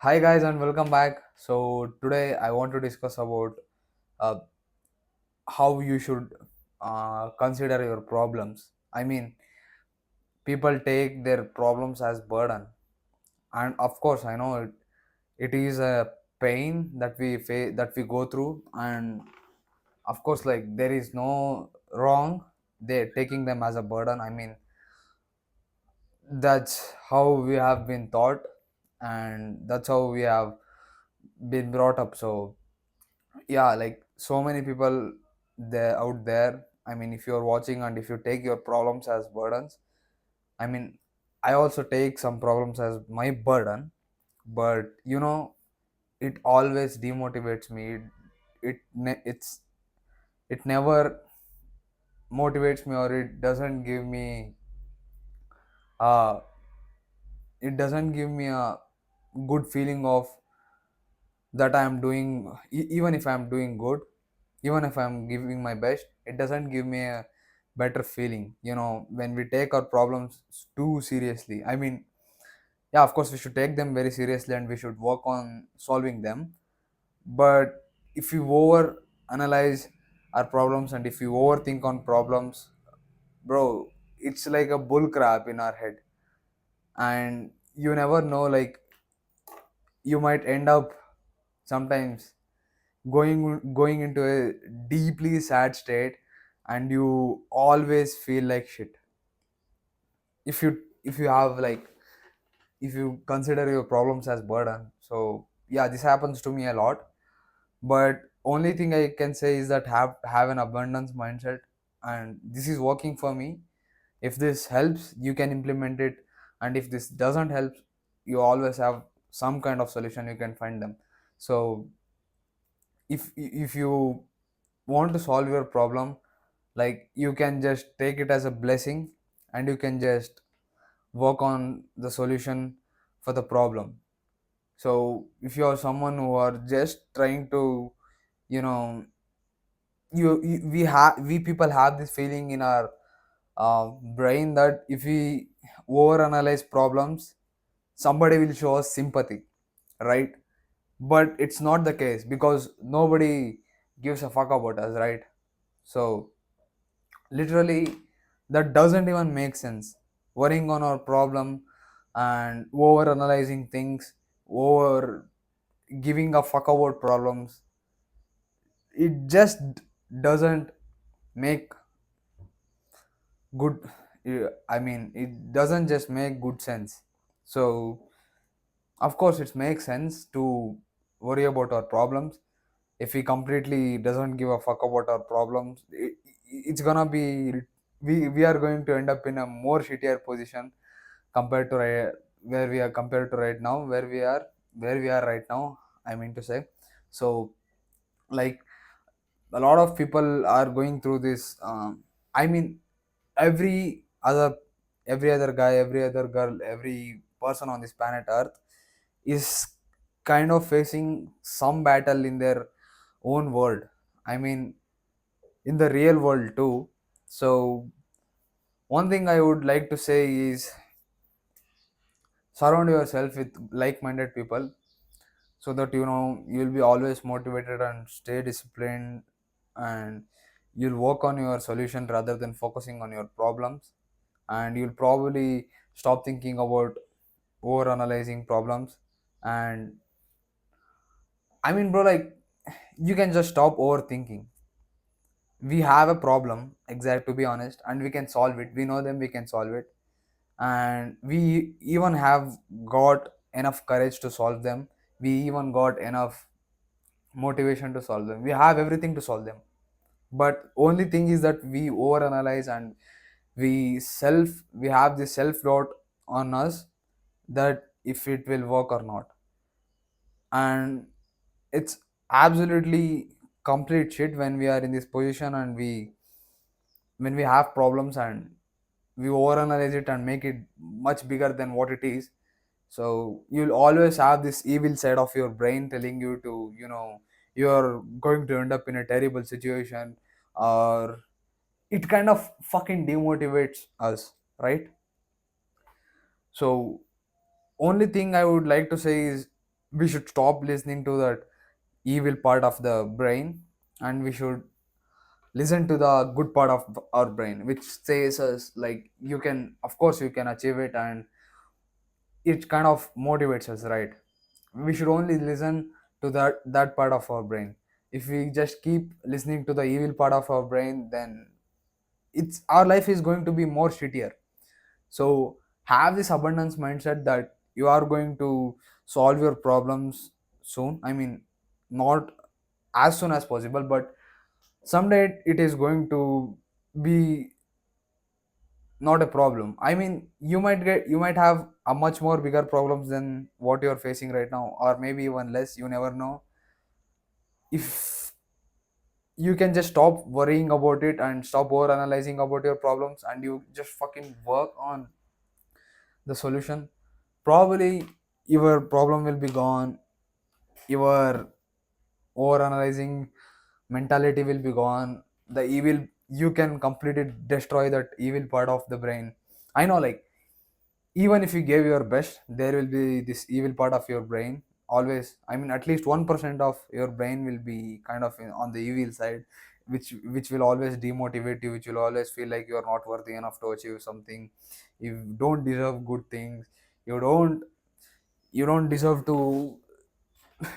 Hi guys and welcome back. So today I want to discuss about uh, how you should consider your problems. I mean, people take their problems as burden, and of course I know it is a pain that that we go through, and of course like there is no wrong. They're taking them as a burden. I mean, that's how we have been taught, and that's how we have been brought up. So yeah, like so many people there out there. I mean, if you're watching and if you take your problems as burdens, I mean, I also take some problems as my burden, but it always demotivates me. It never motivates me, or uh it doesn't give me a good feeling of that I am doing. Even if I'm doing good, even if I'm giving my best, it doesn't give me a better feeling, when we take our problems too seriously. I mean, yeah, of course we should take them very seriously and we should work on solving them. But if you over analyze our problems and if you overthink on problems, bro, it's like a bull crap in our head. And you never know, like, you might end up sometimes going into a deeply sad state, and you always feel like shit if you have like if you consider your problems as burden. So yeah, this happens to me a lot. But only thing I can say is that have an abundance mindset, and this is working for me. If this helps, you can implement it, and if this doesn't help, you always have some kind of solution, you can find them. So if you want to solve your problem, like, you can just take it as a blessing, and you can just work on the solution for the problem. So if you are someone who are just trying to, you know we people have this feeling in our brain that if we overanalyze problems, somebody will show us sympathy, right? But it's not the case, because nobody gives a fuck about us, right? So literally, that doesn't even make sense. Worrying on our problem and over analyzing things, over giving a fuck about problems, it just doesn't make good. I mean, it doesn't just make good sense. So of course it makes sense to worry about our problems. If we completely doesn't give a fuck about our problems, it's gonna be, we are going to end up in a more shittier position compared to where we are, compared to right now, where we are right now, I mean to say. So, like, a lot of people are going through this. I mean, every other every other guy, every other girl, every person on this planet Earth is kind of facing some battle in their own world. I mean, in the real world too. So one thing I would like to say is, surround yourself with like-minded people, so that you'll be always motivated and stay disciplined, and you'll work on your solution rather than focusing on your problems. And you'll probably stop thinking about over analyzing problems. And I mean, bro, like, you can just stop overthinking. We have a problem, exact, to be honest, and we can solve it. We know them, we can solve it. And we even have got enough courage to solve them. We even got enough motivation to solve them. We have everything to solve them. But only thing is that we overanalyze, and we have this self doubt on us, that if it will work or not. And it's absolutely complete shit when we are in this position, and when we have problems and we overanalyze it and make it much bigger than what it is. So you'll always have this evil side of your brain telling you to, you're going to end up in a terrible situation, or it kind of fucking demotivates us, right? So only thing I would like to say is, we should stop listening to that evil part of the brain, and we should listen to the good part of our brain, which says us like, you can, of course you can achieve it, and it kind of motivates us, right? We should only listen to that part of our brain. If we just keep listening to the evil part of our brain, then it's our life is going to be more shittier. So have this abundance mindset that you are going to solve your problems soon. I mean, not as soon as possible, but someday it is going to be not a problem. I mean, you might have a much more bigger problems than what you're facing right now, or maybe even less, you never know. If you can just stop worrying about it and stop over analyzing about your problems, and you just fucking work on the solution, probably your problem will be gone. Your over analyzing mentality will be gone. The evil, you can completely destroy that evil part of the brain. I know, like, even if you gave your best, there will be this evil part of your brain always. I mean, at least 1% of your brain will be kind of on the evil side, which will always demotivate you, which will always feel like you are not worthy enough to achieve something. You don't deserve good things. You don't you don't deserve to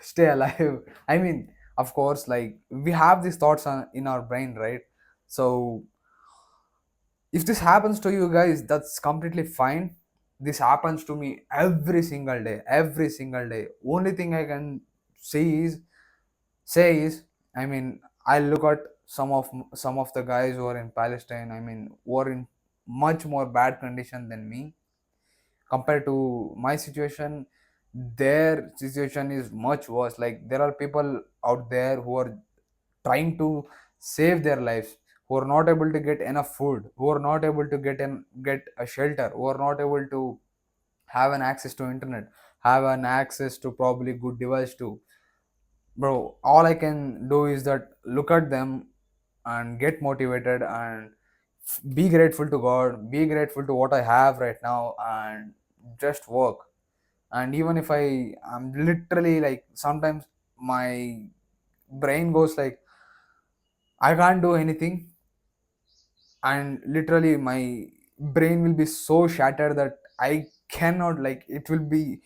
stay alive. I mean, of course, like, we have these thoughts in our brain, right? So if this happens to you guys, that's completely fine. This happens to me every single day. Only thing I can say is, I mean, I look at some of the guys who are in Palestine, I mean, who are in much more bad condition than me. Compared to my situation, their situation is much worse. Like, there are people out there who are trying to save their lives, who are not able to get enough food, who are not able to get a shelter, who are not able to have an access to internet, have an access to probably good device too. Bro, all I can do is that look at them and get motivated, and be grateful to God, be grateful to what I have right now, and just work. And even if I'm literally like, sometimes my brain goes like, I can't do anything, and literally my brain will be so shattered that I cannot, like, it will be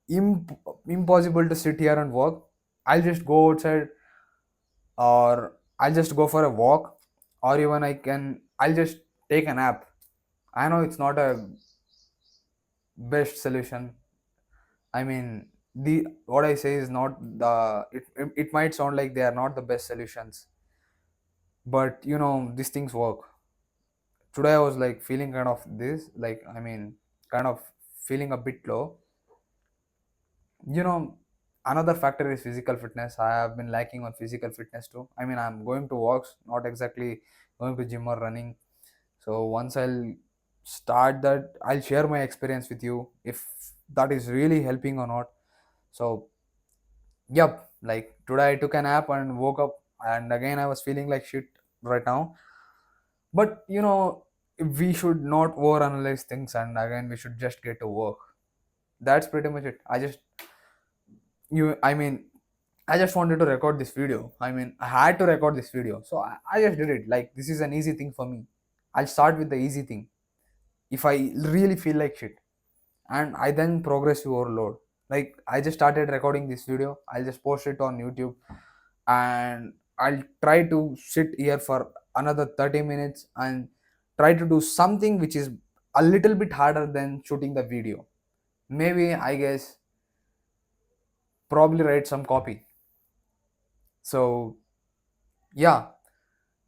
imp- impossible to sit here and work. I'll just go outside, or I'll just go for a walk, or even I'll just take a nap. I know it's not a best solution. I mean, the what I say is not it might sound like they are not the best solutions, but these things work. Today I was like feeling kind of this, like, I mean, kind of feeling a bit low. you know Another factor is physical fitness. I have been lacking on physical fitness too. I mean, I'm going to walks, not exactly going to gym or running. So once I'll start that, I'll share my experience with you if that is really helping or not. So, yep, like, today I took a nap and woke up, and again I was feeling like shit right now. But we should not overanalyze things, and again we should just get to work. That's pretty much it. I mean, I just wanted to record this video. I mean, I had to record this video, so I just did it. Like, this is an easy thing for me. I'll start with the easy thing if I really feel like shit, and I then progress to overload. Like, I just started recording this video. I'll just post it on YouTube, and I'll try to sit here for another 30 minutes and try to do something which is a little bit harder than shooting the video. Maybe, I guess, probably write some copy. So, yeah.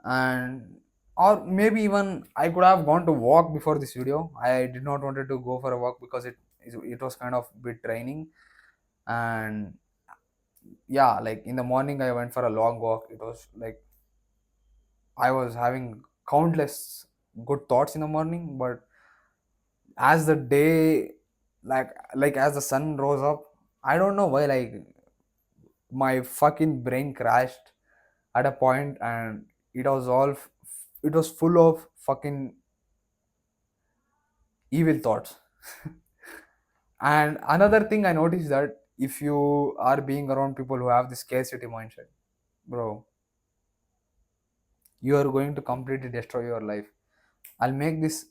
And or maybe even I could have gone to walk before this video. I did not wanted to go for a walk because it was kind of bit raining. And yeah, like, in the morning I went for a long walk. It was like I was having countless good thoughts in the morning, but as the day, like as the sun rose up, I don't know why, like, my fucking brain crashed at a point, and it was all it was full of fucking evil thoughts. And another thing I noticed that if you are being around people who have the scarcity mindset, bro, you are going to completely destroy your life. I'll make this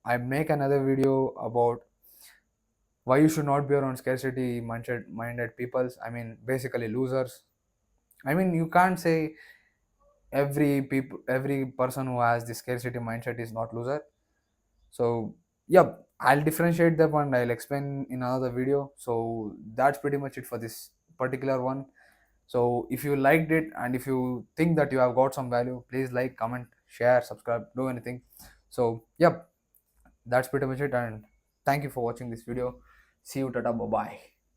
I make another video about why you should not be around scarcity minded peoples. I mean, basically losers. I mean, you can't say every person who has the scarcity mindset is not loser. So yeah, I'll differentiate them and I'll explain in another video. So that's pretty much it for this particular one. So if you liked it and if you think that you have got some value, please like, comment, share, subscribe, do anything. So yep, that's pretty much it, and thank you for watching this video. See you, tata, bye bye.